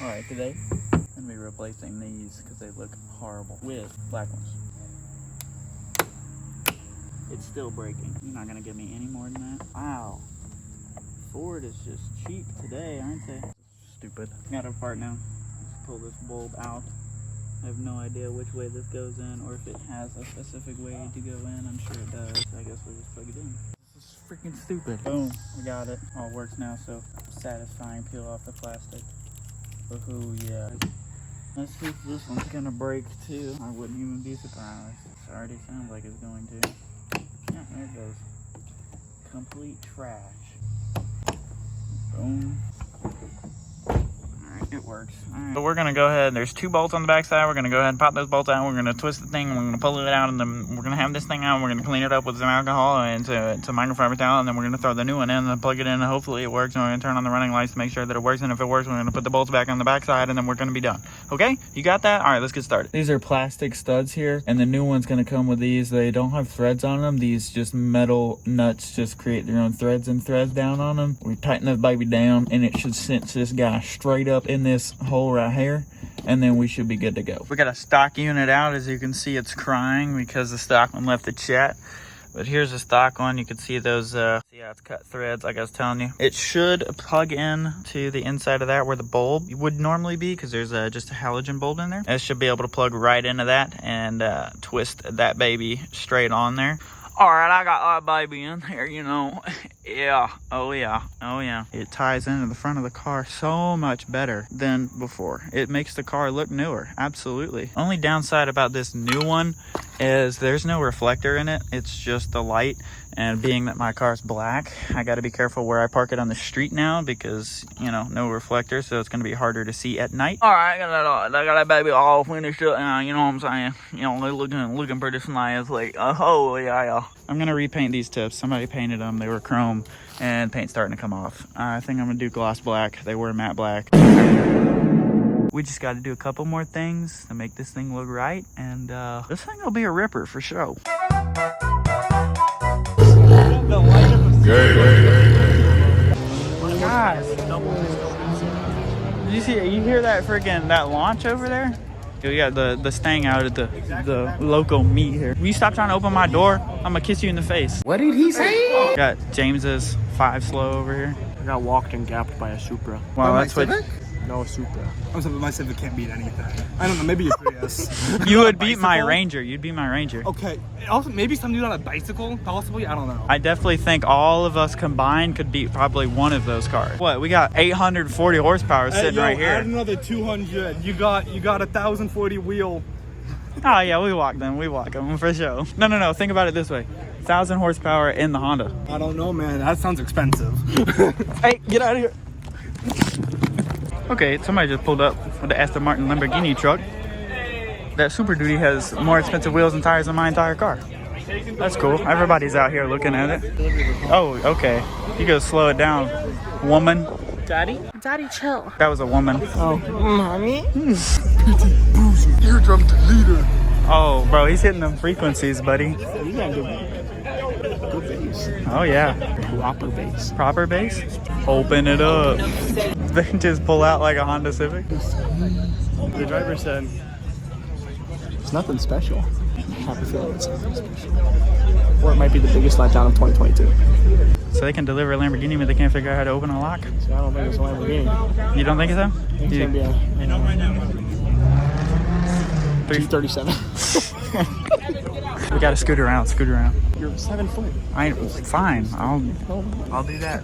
Alright, today I'm going to be replacing these because they look horrible with black ones. It's still breaking. You're not going to give me any more than that. Wow. Ford is just cheap today, aren't they? Stupid. Got a part now. Let's pull this bulb out. I have no idea which way this goes in or if it has a specific way to go in. I'm sure it does. I guess we'll just plug it in. This is freaking stupid. Boom. We got it. All works now, so satisfying. Peel off the plastic. Oh yeah. Let's see if this one's gonna break too. I wouldn't even be surprised. It already sounds like it's going to. Yeah, there it goes. Complete trash. Boom. Alright, it works. Alright. So we're gonna go ahead. There's 2 bolts on the back side. We're gonna go ahead and pop those bolts out. We're gonna twist the thing. We're gonna pull it out, and then we're gonna have this thing out. And we're gonna clean it up with some alcohol and to microfiber towel, and then we're gonna throw the new one in and plug it in, and hopefully it works. And we're gonna turn on the running lights to make sure that it works. And if it works, we're gonna put the bolts back on the back side, and then we're gonna be done. Okay? You got that? Alright, let's get started. These are plastic studs here, and the new one's gonna come with these. They don't have threads on them. These just metal nuts just create their own threads and threads down on them. We tighten this baby down, and it should cinch this guy straight up in this hole right here, and then we should be good to go. We got a stock unit out. As you can see, it's crying because the stock one left the chat. But here's the stock one. You can see those, see how it's cut threads, like I was telling you. It should plug in to the inside of that where the bulb would normally be, because there's just a halogen bulb in there. It should be able to plug right into that and twist that baby straight on there. All right, I got that baby in there, you know. Yeah, oh yeah, oh yeah. It ties into the front of the car so much better than before. It makes the car look newer, absolutely. Only downside about this new one is there's no reflector in it. It's just the light. And being that my car's black, I got to be careful where I park it on the street now because, you know, no reflector, so it's going to be harder to see at night. All right, I got that baby all finished up now, you know what I'm saying? You know, they're looking pretty nice. Like, oh, yeah. I'm going to repaint these tips. Somebody painted them. They were chrome, and paint's starting to come off. I think I'm going to do gloss black. They were matte black. We just got to do a couple more things to make this thing look right, and this thing will be a ripper for sure. Guys, did you see? You hear that that launch over there? We got the Mustang out at the local meet here. Will you stop trying to open my door? I'm gonna kiss you in the face. What did he say? Got James's 5 slow over here. I got walked and gapped by a Supra. Wow, that's what. No, a Supra. I'm sorry, my Civic can't beat anything. I don't know, maybe your Prius. You would beat my Ranger. You'd be my Ranger. Okay. Also, maybe some dude on a bicycle, possibly. I don't know. I definitely think all of us combined could beat probably one of those cars. What? We got 840 horsepower sitting right here. Add another 200. You got 1,040 wheel. Oh yeah, we walk them for sure. No. Think about it this way: 1,000 horsepower in the Honda. I don't know, man. That sounds expensive. Hey, get out of here. Okay, somebody just pulled up with the Aston Martin Lamborghini truck. That Super Duty has more expensive wheels and tires than my entire car. That's cool. Everybody's out here looking at it. Oh, okay. You gotta slow it down, woman. Daddy, chill. That was a woman. Oh, mommy. Eardrum deleter. Oh, bro, he's hitting them frequencies, buddy. You got good bass. Oh yeah. Proper bass. Proper bass? Open it up. They just pull out like a Honda Civic. The driver said, it's nothing special. I have a feeling it's something special. Or it might be the biggest letdown of 2022. So they can deliver a Lamborghini, but they can't figure out how to open a lock? So I don't think it's a Lamborghini. You don't think so? It's going to be a 337. We gotta scoot around. You're 7 foot. Fine. I'll do that.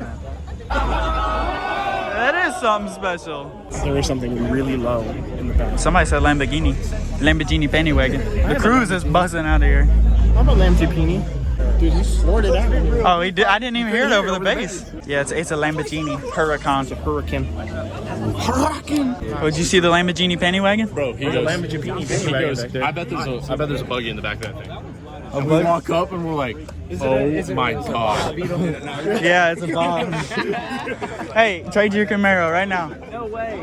That is something special. There is something really low in the back. Somebody said Lamborghini penny wagon. The cruise is buzzing out of here. How about Lamborghini? Dude, he floored it out. Oh, he did. I didn't even hear it over the bass. Yeah, it's a Lamborghini Huracan. It's a Huracan. Oh, did you see the Lamborghini penny wagon? Bro, he goes, I bet there's a buggy in the back of that thing. And we walk up and we're like, oh my god. Yeah, it's a bomb. Hey, trade your Camaro right now. No way.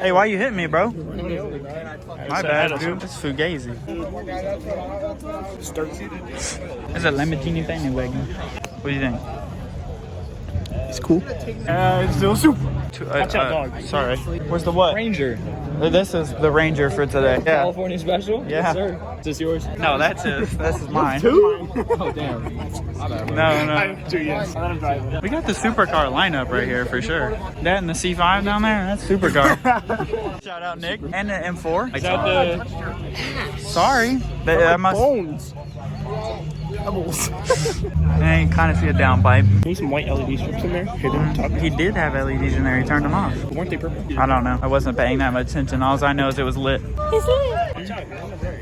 Hey, why you hitting me, bro? My bad, dude. It's Fugazi. It's a Lamborghini penny wagon. What do you think? He's cool. It's still super. Watch out, dog. Sorry. Where's the what? Ranger. This is the Ranger for today. Yeah. California special? Yeah. Yes, sir. Is this yours? No, that's his. This is mine. Oh, damn. No. 2 years. Let him drive it. We got the supercar lineup right here for sure. That and the C5 down there, that's supercar. Shout out Nick. And the M4. Is that the... Sorry. I must. Bones. Yeah, you kind of see a downpipe. Need some white LED strips in there? Hidden top. He did have LEDs in there. He turned them off. Weren't they purple? I don't know. I wasn't paying that much attention. All I know is it was lit.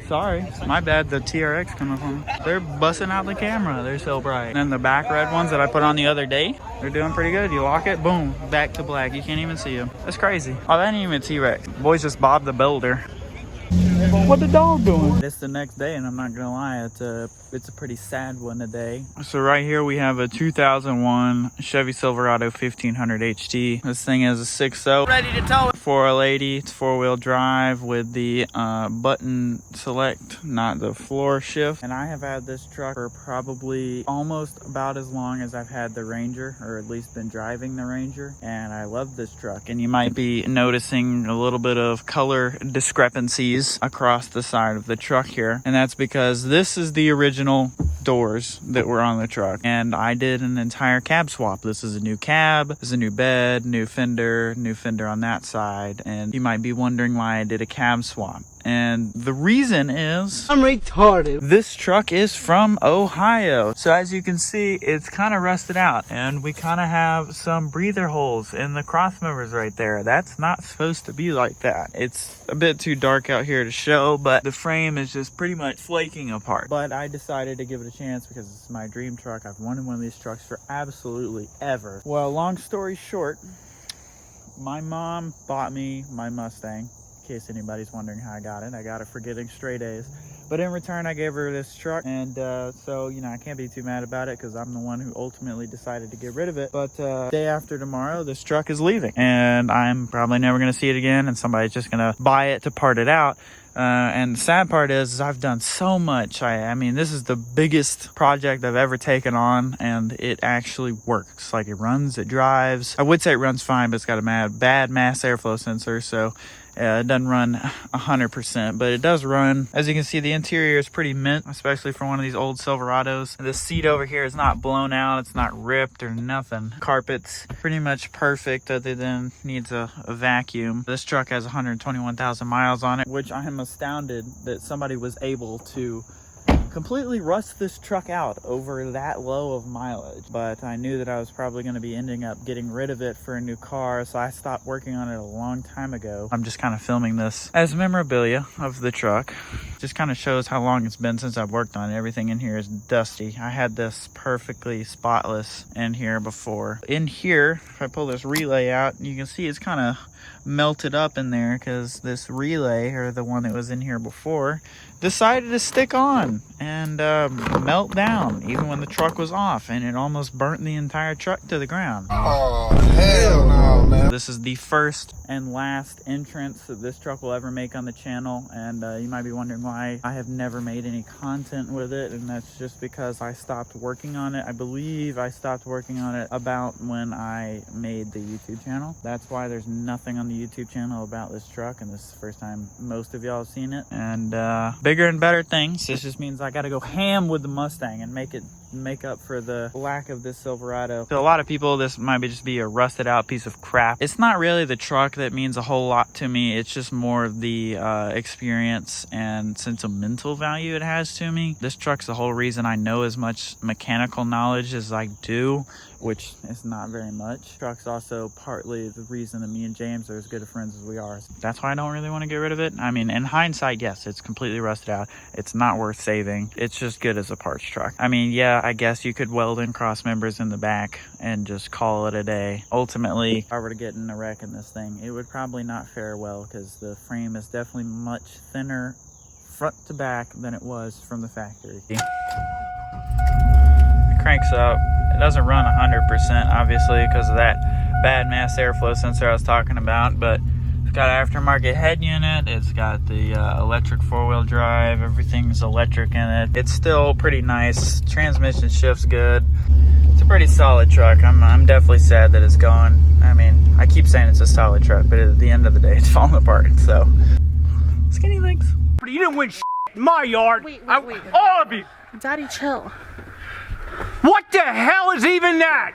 Sorry. My bad. The TRX coming from. They're busting out the camera. They're so bright. And then the back red ones that I put on the other day, they're doing pretty good. You lock it, boom, back to black. You can't even see them. That's crazy. Oh, that ain't even a T-Rex. Boys just Bob the Builder. What the dog doing? It's the next day, and I'm not gonna lie, it's a pretty sad one today. So right here we have a 2001 Chevy Silverado 1500 HT. This thing is a 6.0, ready to tow it. For a lady, it's 4-wheel drive with the button select, not the floor shift. And I have had this truck for probably almost about as long as I've had the Ranger, or at least been driving the Ranger. And I love this truck. And you might be noticing a little bit of color discrepancies across the side of the truck here, and that's because this is the original doors that were on the truck, and I did an entire cab swap. This is a new cab, this is a new bed, new fender on that side, and you might be wondering why I did a cab swap. And the reason is I'm retarded. this truck is from Ohio. So as you can see, it's kind of rusted out, and we kind of have some breather holes in the cross members right there. That's not supposed to be like that. It's a bit too dark out here to show, but the frame is just pretty much flaking apart. But I decided to give it a chance because it's my dream truck. I've wanted one of these trucks for absolutely ever. Well, long story short, my mom bought me my Mustang. In case anybody's wondering how I got it for getting straight A's. But in return, I gave her this truck, and so, you know, I can't be too mad about it because I'm the one who ultimately decided to get rid of it. But day after tomorrow, this truck is leaving, and I'm probably never going to see it again, and somebody's just going to buy it to part it out. And the sad part is I've done so much. I mean, this is the biggest project I've ever taken on, and it actually works. Like, it runs, it drives. I would say it runs fine, but it's got a bad mass airflow sensor, so it doesn't run 100%, but it does run. As you can see, the interior is pretty mint, especially for one of these old Silverados. The seat over here is not blown out, it's not ripped or nothing. Carpet's pretty much perfect, other than needs a vacuum. This truck has 121,000 miles on it, which I am astounded that somebody was able to completely rust this truck out over that low of mileage. But I knew that I was probably going to be ending up getting rid of it for a new car, so I stopped working on it a long time ago. I'm just kind of filming this as memorabilia of the truck. Just kind of shows how long it's been since I've worked on it. Everything in here is dusty. I had this perfectly spotless in here before. In here, if I pull this relay out, you can see it's kind of melted up in there because this relay, or the one that was in here before, decided to stick on and melt down even when the truck was off, and it almost burnt the entire truck to the ground. Oh, hell no, man. This is the first and last entrance that this truck will ever make on the channel, and you might be wondering why I have never made any content with it, and that's just because I stopped working on it. I believe I stopped working on it about when I made the YouTube channel. That's why there's nothing on the YouTube channel about this truck, and this is the first time most of y'all have seen it. And bigger and better things. This just means I gotta go ham with the Mustang and make up for the lack of this Silverado. To a lot of people, this might just be a rusted out piece of crap. It's not really the truck that means a whole lot to me. It's just more of the experience and sentimental value it has to me. This truck's the whole reason I know as much mechanical knowledge as I do, which is not very much. Truck's also partly the reason that me and James are as good of friends as we are. That's why I don't really want to get rid of it. I mean, in hindsight, yes, it's completely rusted out. It's not worth saving. It's just good as a parts truck. I mean, yeah, I guess you could weld in cross members in the back and just call it a day. Ultimately, if I were to get in a wreck in this thing, it would probably not fare well because the frame is definitely much thinner front to back than it was from the factory. It cranks up. It doesn't run 100%, obviously, because of that bad mass airflow sensor I was talking about, but got aftermarket head unit. It's got the electric 4-wheel drive. Everything's electric in it. It's still pretty nice. Transmission shifts good. It's a pretty solid truck. I'm definitely sad that it's gone. I mean, I keep saying it's a solid truck, but at the end of the day, it's falling apart. So, skinny legs. You didn't win in my yard. Wait. All of you. Daddy, chill. What the hell is even that?